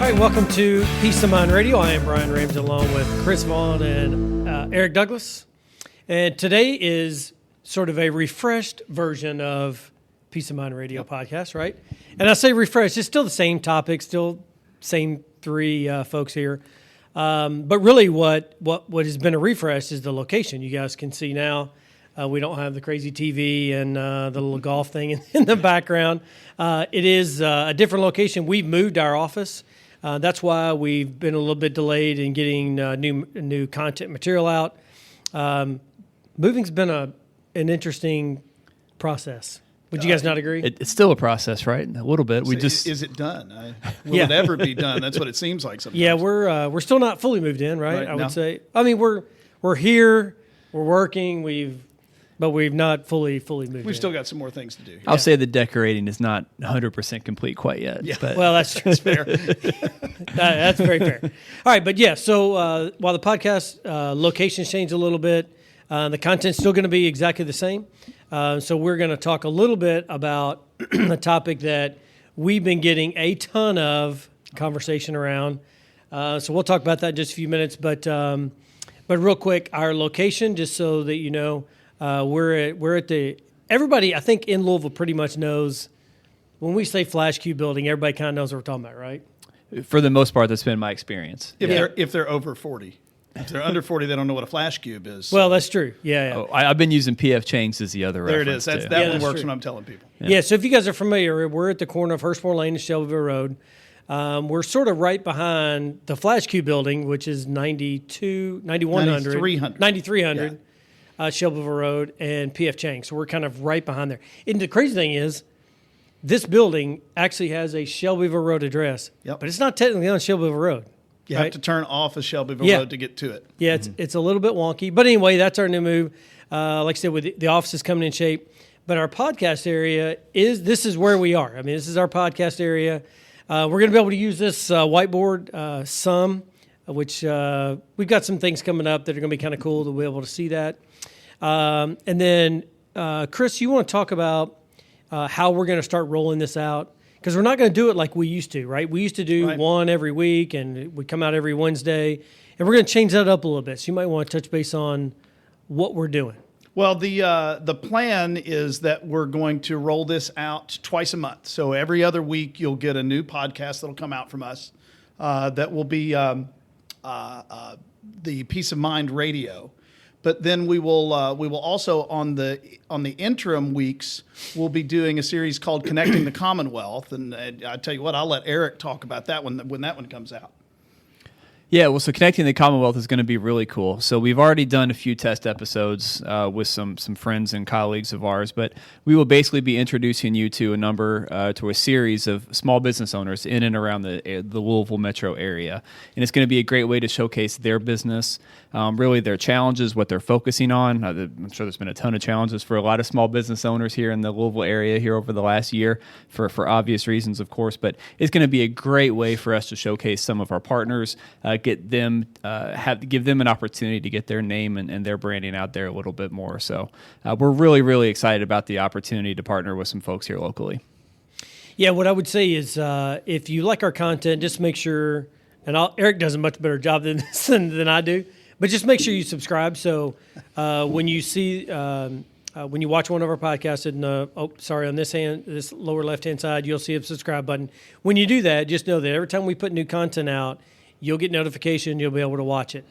All right, welcome to Peace of Mind Radio. I am Brian Ramsey along with Chris Vaughn and Eric Douglas. And today is sort of a refreshed version of Peace of Mind Radio podcast, right? And I say refreshed, it's still the same topic, still same three folks here. But really what has been a refresh is the location. You guys can see now we don't have the crazy TV and the little golf thing in the background. It is a different location. We've moved our office. That's why we've been a little bit delayed in getting new content material out. Moving's been an interesting process. Would you guys not agree? It's still a process, right? A little bit. Is it done? Will it ever be done? That's what it seems like sometimes. Yeah, we're still not fully moved in, right? I would no. say. I mean, we're here, we're working, but we've not fully moved in. We've still got some more things to do. I'll say the decorating is not 100% complete quite yet. Yeah. But. Well, that's fair. That's very fair. All right, but yeah, so while the podcast locations change a little bit, the content's still going to be exactly the same. So we're going to talk a little bit about a topic that we've been getting a ton of conversation around. So we'll talk about that in just a few minutes. But real quick, our location, just so that you know, we're at the everybody I think in Louisville pretty much knows when we say Flash Cube building, everybody kind of knows what we're talking about, right? For the most part, that's been my experience. If they're over 40. If they're under 40, they don't know what a flash cube is. Well, that's true. Yeah. Oh, I've been using PF Chang's as the other there reference. It is. That one works true. when I'm telling people. Yeah, so if you guys are familiar, we're at the corner of Hurstmore Lane and Shelbyville Road. We're sort of right behind the Flash Cube building, which is 9300 Shelbyville Road, and PF Chang. So we're kind of right behind there. And the crazy thing is, this building actually has a Shelbyville Road address, but it's not technically on Shelbyville Road. You have to turn off of Shelbyville Road to get to it. Yeah, it's a little bit wonky. But anyway, that's our new move. Like I said, with the office is coming in shape. But our podcast area this is where we are. I mean, this is our podcast area. We're going to be able to use this whiteboard some, which we've got some things coming up that are going to be kind of cool to be able to see that. And then, Chris, you want to talk about how we're going to start rolling this out? Because we're not going to do it like we used to, right? We used to do one every week, and we come out every Wednesday. And we're going to change that up a little bit. So you might want to touch base on what we're doing. Well, the plan is that we're going to roll this out twice a month. So every other week, you'll get a new podcast that'll come out from us. That will be the Peace of Mind Radio. But then we will also on the interim weeks we'll be doing a series called Connecting the Commonwealth, and I tell you what, I'll let Eric talk about that when that one comes out. Yeah, well, so Connecting the Commonwealth is going to be really cool. So we've already done a few test episodes with some friends and colleagues of ours, but we will basically be introducing you to a series of small business owners in and around the Louisville metro area. And it's going to be a great way to showcase their business, really their challenges, what they're focusing on. I'm sure there's been a ton of challenges for a lot of small business owners here in the Louisville area here over the last year for obvious reasons, of course. But it's going to be a great way for us to showcase some of our partners, give them an opportunity to get their name and their branding out there a little bit more. So we're really, really excited about the opportunity to partner with some folks here locally. Yeah, what I would say is if you like our content, just make sure, and Eric does a much better job than this than I do, but just make sure you subscribe. So when you see when you watch one of our podcasts, on this lower left-hand side, you'll see a subscribe button. When you do that, just know that every time we put new content out, you'll get notification. You'll be able to watch it.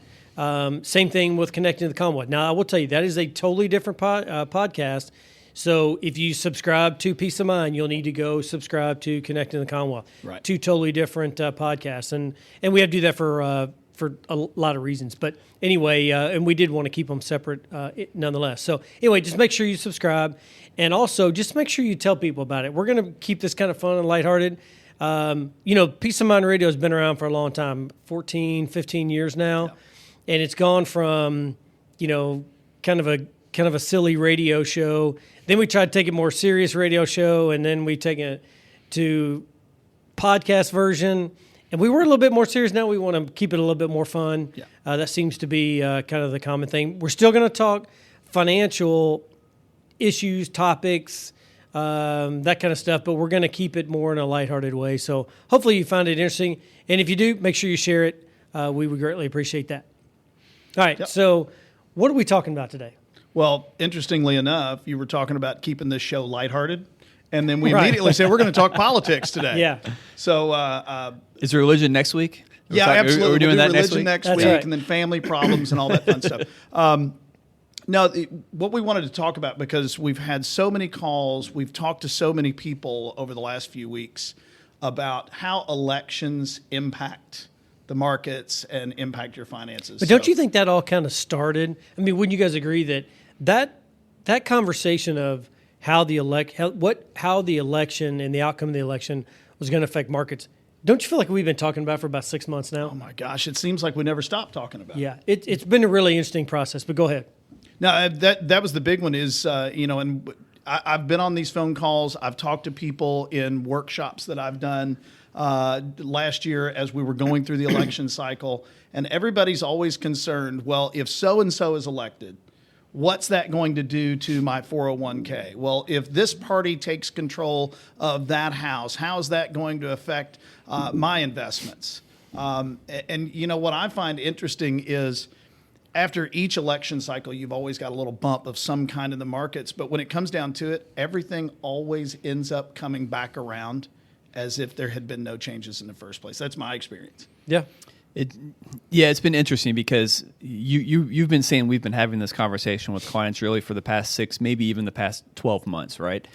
Same thing with Connecting to the Commonwealth. Now, I will tell you, that is a totally different podcast. So if you subscribe to Peace of Mind, you'll need to go subscribe to Connecting to the Commonwealth. Right. Two totally different podcasts. And we have to do that for a lot of reasons. But anyway, and we did want to keep them separate nonetheless. So anyway, just make sure you subscribe. And also, just make sure you tell people about it. We're going to keep this kind of fun and lighthearted. Peace of Mind Radio has been around for a long time, 14, 15 years now. Yeah. And it's gone from, kind of a silly radio show. Then we tried to take it more serious radio show, and then we take it to podcast version. And we were a little bit more serious. Now we want to keep it a little bit more fun. Yeah. That seems to be kind of the common thing. We're still going to talk financial issues, topics, that kind of stuff. But we're going to keep it more in a lighthearted way. So hopefully you find it interesting. And if you do, make sure you share it. We would greatly appreciate that. All right. So what are we talking about today? Well, interestingly enough, you were talking about keeping this show lighthearted, and then we immediately said we're going to talk politics today. Yeah. So, is there religion next week? Absolutely. We're doing we'll that do religion next week, right. and then family problems and all that fun stuff. No, what we wanted to talk about, because we've had so many calls, we've talked to so many people over the last few weeks about how elections impact the markets and impact your finances. But don't you think that all kind of started? I mean, wouldn't you guys agree that conversation of how the election and the outcome of the election was going to affect markets? Don't you feel like we've been talking about it for about 6 months now? Oh my gosh, it seems like we never stopped talking about it. Yeah, it's been a really interesting process. But go ahead. No, that was the big one. Is and I've been on these phone calls. I've talked to people in workshops that I've done last year as we were going through the election cycle, and everybody's always concerned. Well, if so and so is elected, what's that going to do to my 401k? Well, if this party takes control of that house, how is that going to affect my investments? And what I find interesting is, after each election cycle, you've always got a little bump of some kind in the markets. But when it comes down to it, everything always ends up coming back around as if there had been no changes in the first place. That's my experience. Yeah. It's been interesting because you've been saying we've been having this conversation with clients really for the past 6, maybe even the past 12 months, right?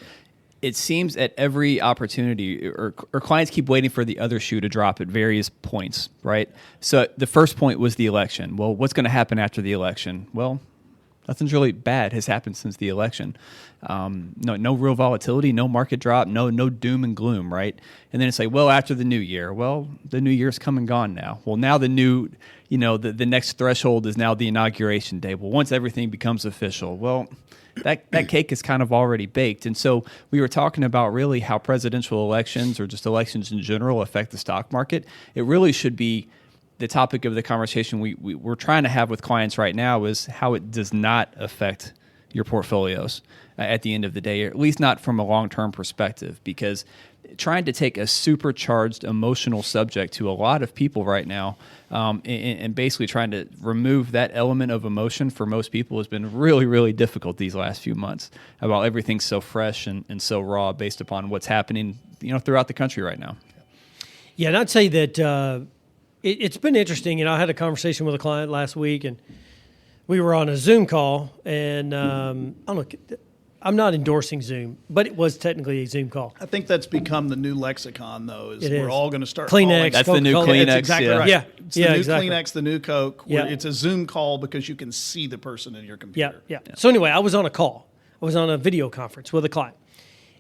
It seems at every opportunity, or clients keep waiting for the other shoe to drop at various points, right? So the first point was the election. Well, what's going to happen after the election? Well, nothing's really bad has happened since the election. No real volatility, no market drop, no doom and gloom, right? And then it's like, well, after the new year, well, the new year's come and gone now. Well, now the new, the next threshold is now the inauguration day. Well, once everything becomes official, well, that cake is kind of already baked. And so we were talking about really how presidential elections or just elections in general affect the stock market. It really should be the topic of the conversation we're trying to have with clients right now, is how it does not affect your portfolios at the end of the day, or at least not from a long-term perspective, because trying to take a supercharged emotional subject to a lot of people right now and basically trying to remove that element of emotion for most people has been really, really difficult these last few months, about everything's so fresh and so raw based upon what's happening throughout the country right now. Yeah, and I'd say that it's been interesting. I had a conversation with a client last week, and we were on a Zoom call, and I don't know, I'm not endorsing Zoom, but it was technically a Zoom call. I think that's become the new lexicon, though. We're all going to start Kleenex, calling. That's the new Coca-Cola. Kleenex. That's exactly right. Yeah, it's the new exactly. Kleenex, the new Coke. Where Yeah. It's a Zoom call because you can see the person in your computer. Yeah. So anyway, I was on a call. I was on a video conference with a client.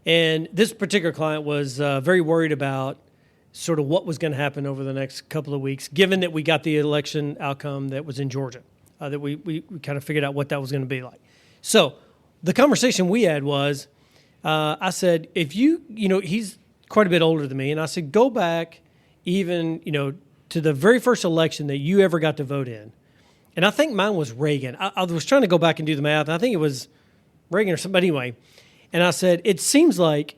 And this particular client was very worried about sort of what was going to happen over the next couple of weeks, given that we got the election outcome that was in Georgia, that we kind of figured out what that was going to be like. So the conversation we had was, I said, if he's quite a bit older than me, and I said, go back even, to the very first election that you ever got to vote in. And I think mine was Reagan. I was trying to go back and do the math, and I think it was Reagan or somebody anyway. And I said, it seems like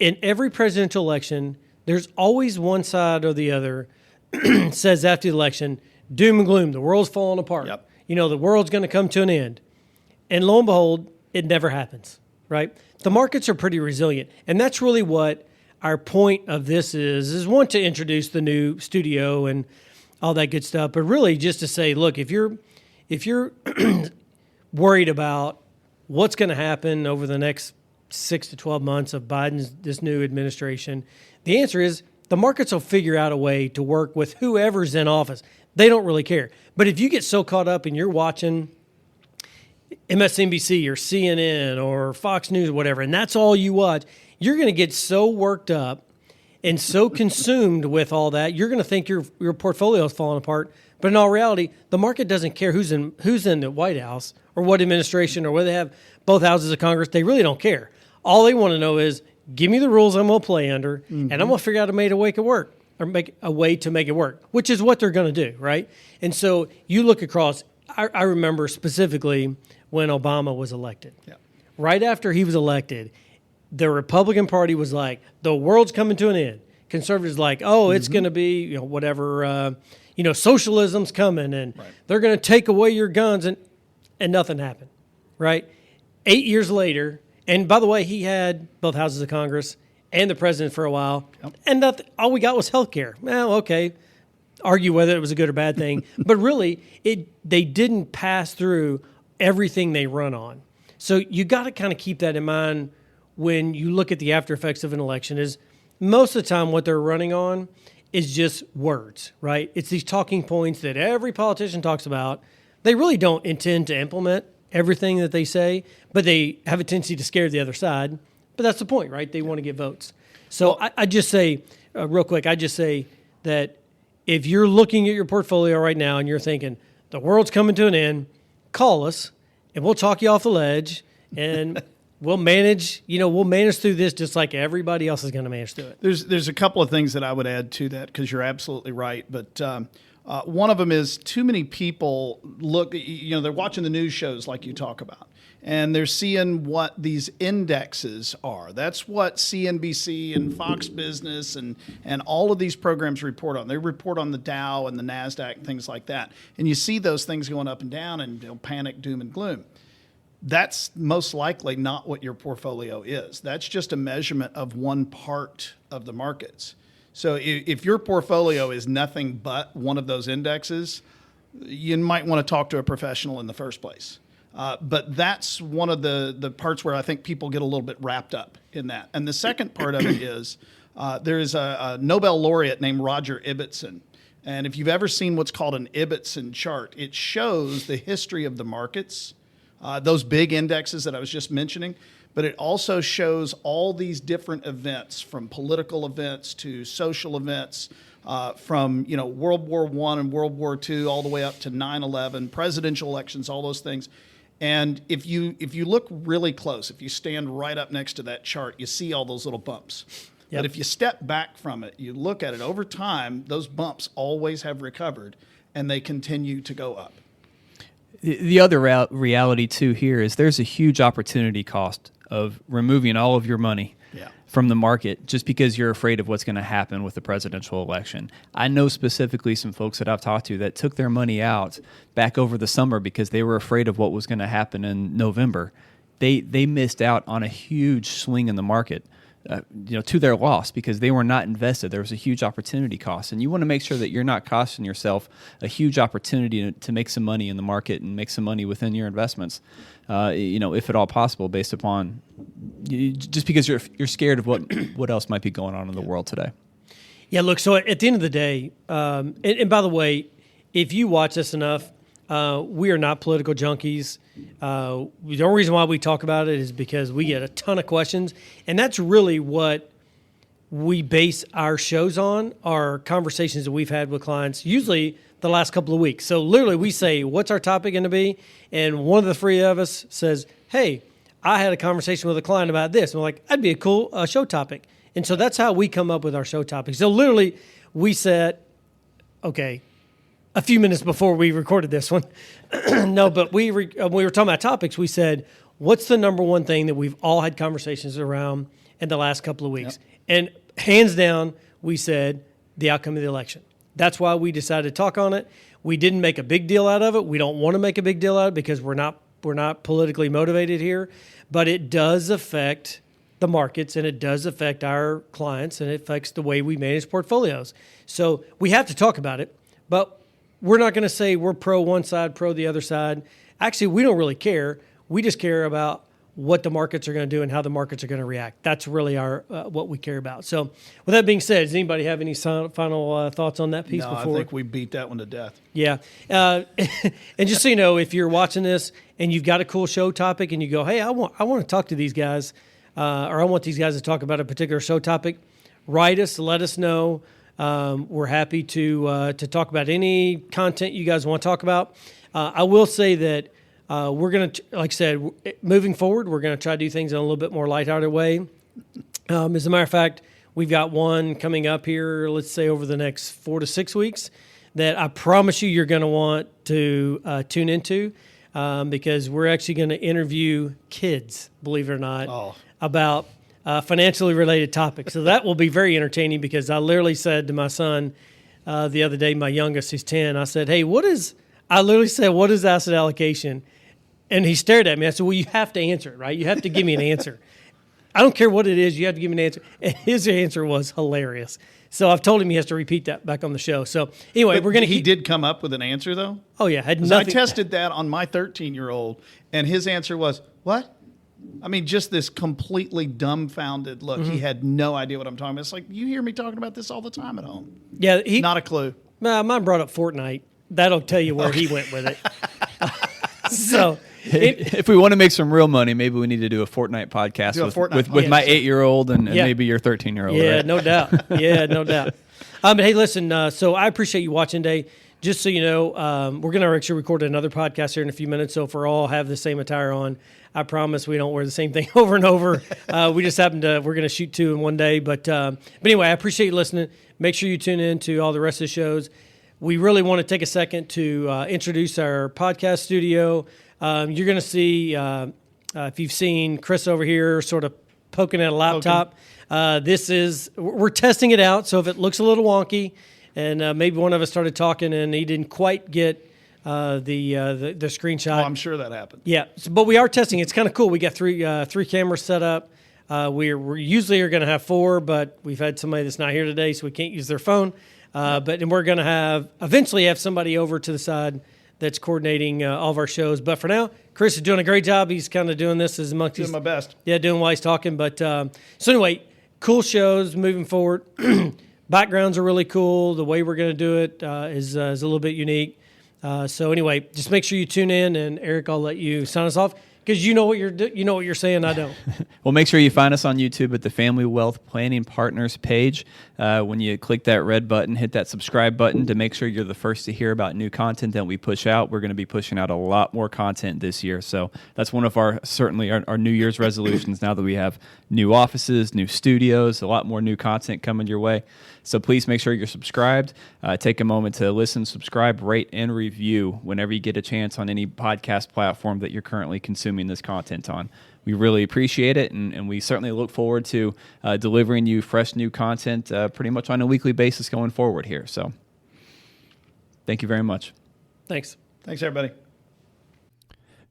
in every presidential election, there's always one side or the other says after the election, doom and gloom, the world's falling apart. Yep. The world's going to come to an end. And lo and behold, it never happens, right? The markets are pretty resilient. And that's really what our point of this is one, to introduce the new studio and all that good stuff, but really just to say, look, if you're worried about what's going to happen over the next 6 to 12 months of this new administration, the answer is the markets will figure out a way to work with whoever's in office. They don't really care. But if you get so caught up and you're watching MSNBC or CNN or Fox News or whatever, and that's all you watch, you're going to get so worked up and so consumed with all that, you're going to think your portfolio is falling apart. But in all reality, the market doesn't care who's in the White House or what administration or whether they have both houses of Congress. They really don't care. All they want to know is, give me the rules I'm going to play under, and I'm going to figure out a way to make it work, or make a way to make it work, which is what they're going to do, right? And so you look across. I remember specifically when Obama was elected. Yeah. Right after he was elected, the Republican Party was like, the world's coming to an end. Conservatives like, oh, it's going to be whatever, socialism's coming, and they're going to take away your guns, and nothing happened, right? 8 years later, and by the way, he had both houses of Congress and the president for a while, and all we got was health care. Well, okay, argue whether it was a good or bad thing, but really, they didn't pass through everything they run on. So you got to kind of keep that in mind when you look at the after effects of an election. Is most of the time what they're running on is just words, right? It's these talking points that every politician talks about. They really don't intend to implement everything that they say, but they have a tendency to scare the other side. But that's the point, right? They want to get votes. So I just say, real quick, I just say that if you're looking at your portfolio right now and you're thinking, the world's coming to an end, call us and we'll talk you off the ledge and we'll manage through this just like everybody else is going to manage through it. There's a couple of things that I would add to that because you're absolutely right. But one of them is too many people they're watching the news shows like you talk about, and they're seeing what these indexes are. That's what CNBC and Fox Business and all of these programs report on. They report on the Dow and the NASDAQ and things like that. And you see those things going up and down and they'll panic, doom, and gloom. That's most likely not what your portfolio is. That's just a measurement of one part of the markets. So if your portfolio is nothing but one of those indexes, you might want to talk to a professional in the first place. But that's one of the parts where I think people get a little bit wrapped up in that. And the second part of it is there is a Nobel laureate named Roger Ibbotson. And if you've ever seen what's called an Ibbotson chart, it shows the history of the markets, those big indexes that I was just mentioning. But it also shows all these different events, from political events to social events, from World War I and World War II all the way up to 9/11, presidential elections, all those things. And if you look really close, if you stand right up next to that chart, you see all those little bumps. Yep. But if you step back from it, you look at it over time, those bumps always have recovered, and they continue to go up. The other reality, too, here is there's a huge opportunity cost of removing all of your money from the market just because you're afraid of what's going to happen with the presidential election. I know specifically some folks that I've talked to that took their money out back over the summer because they were afraid of what was going to happen in November. They missed out on a huge swing in the market. To their loss because they were not invested. There was a huge opportunity cost, and you want to make sure that you're not costing yourself a huge opportunity to make some money in the market and make some money within your investments, if at all possible, based upon just because you're scared of what else might be going on in the world today. Yeah, look, so at the end of the day, and by the way, if you watch this enough, we are not political junkies. The only reason why we talk about it is because we get a ton of questions, and that's really what we base our shows on, our conversations that we've had with clients, usually the last couple of weeks. So literally we say, what's our topic going to be? And one of the three of us says, hey, I had a conversation with a client about this. And we're like, that'd be a cool show topic. And so that's how we come up with our show topics. So literally we said, okay, a few minutes before we recorded this one. No, but we were talking about topics. We said, what's the number one thing that we've all had conversations around in the last couple of weeks? Yep. And hands down, we said the outcome of the election. That's why we decided to talk on it. We didn't make a big deal out of it. We don't want to make a big deal out of it because we're not politically motivated here. But it does affect the markets, and it does affect our clients, and it affects the way we manage portfolios. So we have to talk about it, but we're not going to say we're pro one side, pro the other side. Actually, we don't really care. We just care about what the markets are going to do and how the markets are going to react. That's really our what we care about. So with that being said, does anybody have any final thouts on that piece before? I think we beat that one to death. Yeah. And just so you know, if you're watching this and you've got a cool show topic and you go, hey, I want to talk to these guys, or I want these guys to talk about a particular show topic, write us, let us know. We're happy to talk about any content you guys want to talk about. I will say that we're going to, like I said, moving forward, we're going to try to do things in a little bit more lighthearted way. As a matter of fact, we've got one coming up here, let's say over the next 4 to 6 weeks, that I promise you're going to want to tune into because we're actually going to interview kids, believe it or not, about financially related topics. So that will be very entertaining because I literally said to my son the other day, my youngest, he's 10, I said, hey, what is asset allocation? And he stared at me. I said, well, you have to answer it, right? You have to give me an answer. I don't care what it is. You have to give me an answer. And his answer was hilarious. So I've told him he has to repeat that back on the show. So anyway, we're going to He did come up with an answer, though? Oh, yeah. Had 'Cause I nothing. tested that on my 13-year-old, and his answer was, what? I mean, just this completely dumbfounded look. He had no idea what I'm talking about. It's like, you hear me talking about this all the time at home. Yeah, Not a clue. Mine brought up Fortnite. That'll tell you where he went with it. So if we want to make some real money, maybe we need to do a Fortnite podcast Do a with, Fortnite with my podcast. 8-year-old and Yeah. maybe your 13-year-old. yeah, right? no doubt. Yeah, no doubt. But hey, listen. So I appreciate you watching today. Just so you know, we're going to actually record another podcast here in a few minutes. So if we all have the same attire on, I promise we don't wear the same thing over and over. We just we're going to shoot 2 in one day. But anyway, I appreciate you listening. Make sure you tune in to all the rest of the shows. We really want to take a second to introduce our podcast studio. You're going to see, if you've seen Chris over here sort of poking at a laptop, we're testing it out. So if it looks a little wonky and maybe one of us started talking and he didn't quite get the screenshot. Oh, I'm sure that happened. Yeah, but we are testing. It's kind of cool. We got three cameras set up. We usually are going to have 4, but we've had somebody that's not here today, so we can't use their phone. But we're going to eventually have somebody over to the side that's coordinating all of our shows. But for now, Chris is doing a great job. He's kind of doing this as amongst Doing my best. Yeah, doing while he's talking. But so anyway, cool shows moving forward. Backgrounds are really cool. The way we're going to do it is a little bit unique. So anyway, just make sure you tune in, and Eric, I'll let you sign us off because you know what you're saying. I don't. Well, make sure you find us on YouTube at the Family Wealth Planning Partners page. When you click that red button, hit that subscribe button to make sure you're the first to hear about new content that we push out. We're going to be pushing out a lot more content this year. So that's one of our New Year's resolutions now that we have new offices, new studios, a lot more new content coming your way. So please make sure you're subscribed. Take a moment to listen, subscribe, rate, and review whenever you get a chance on any podcast platform that you're currently consuming this content on. We really appreciate it, and we certainly look forward to delivering you fresh new content pretty much on a weekly basis going forward here. So thank you very much. Thanks. Thanks, everybody.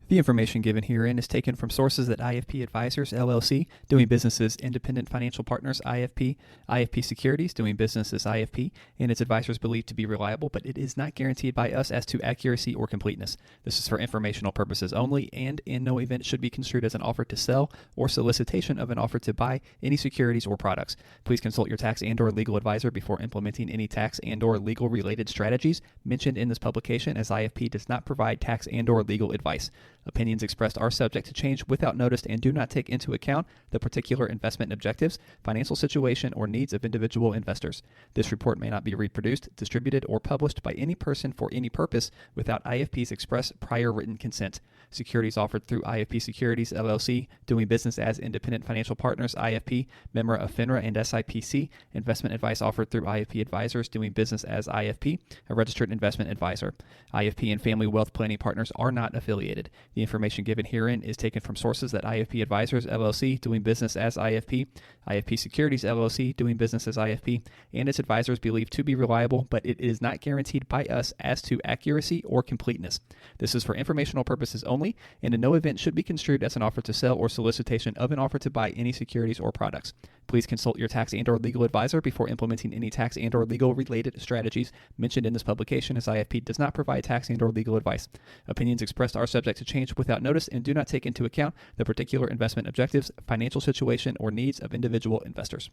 The information given herein is taken from sources at IFP Advisors, LLC, doing business as Independent Financial Partners, IFP, IFP Securities, doing business as IFP, and its advisors believed to be reliable, but it is not guaranteed by us as to accuracy or completeness. This is for informational purposes only, and in no event should be construed as an offer to sell or solicitation of an offer to buy any securities or products. Please consult your tax and/or legal advisor before implementing any tax and/or legal related strategies mentioned in this publication, as IFP does not provide tax and/or legal advice. Opinions expressed are subject to change without notice and do not take into account the particular investment objectives, financial situation, or needs of individual investors. This report may not be reproduced, distributed, or published by any person for any purpose without IFP's express prior written consent. Securities offered through IFP Securities, LLC, doing business as Independent Financial Partners, IFP, member of FINRA and SIPC. Investment advice offered through IFP Advisors, doing business as IFP, a registered investment advisor. IFP and Family Wealth Planning Partners are not affiliated. The information given herein is taken from sources that IFP Advisors, LLC, doing business as IFP, IFP Securities, LLC, doing business as IFP, and its advisors believe to be reliable, but it is not guaranteed by us as to accuracy or completeness. This is for informational purposes only, and in no event should be construed as an offer to sell or solicitation of an offer to buy any securities or products. Please consult your tax and/or legal advisor before implementing any tax and/or legal related strategies mentioned in this publication, as IFP does not provide tax and/or legal advice. Opinions expressed are subject to change without notice and do not take into account the particular investment objectives, financial situation, or needs of individual investors.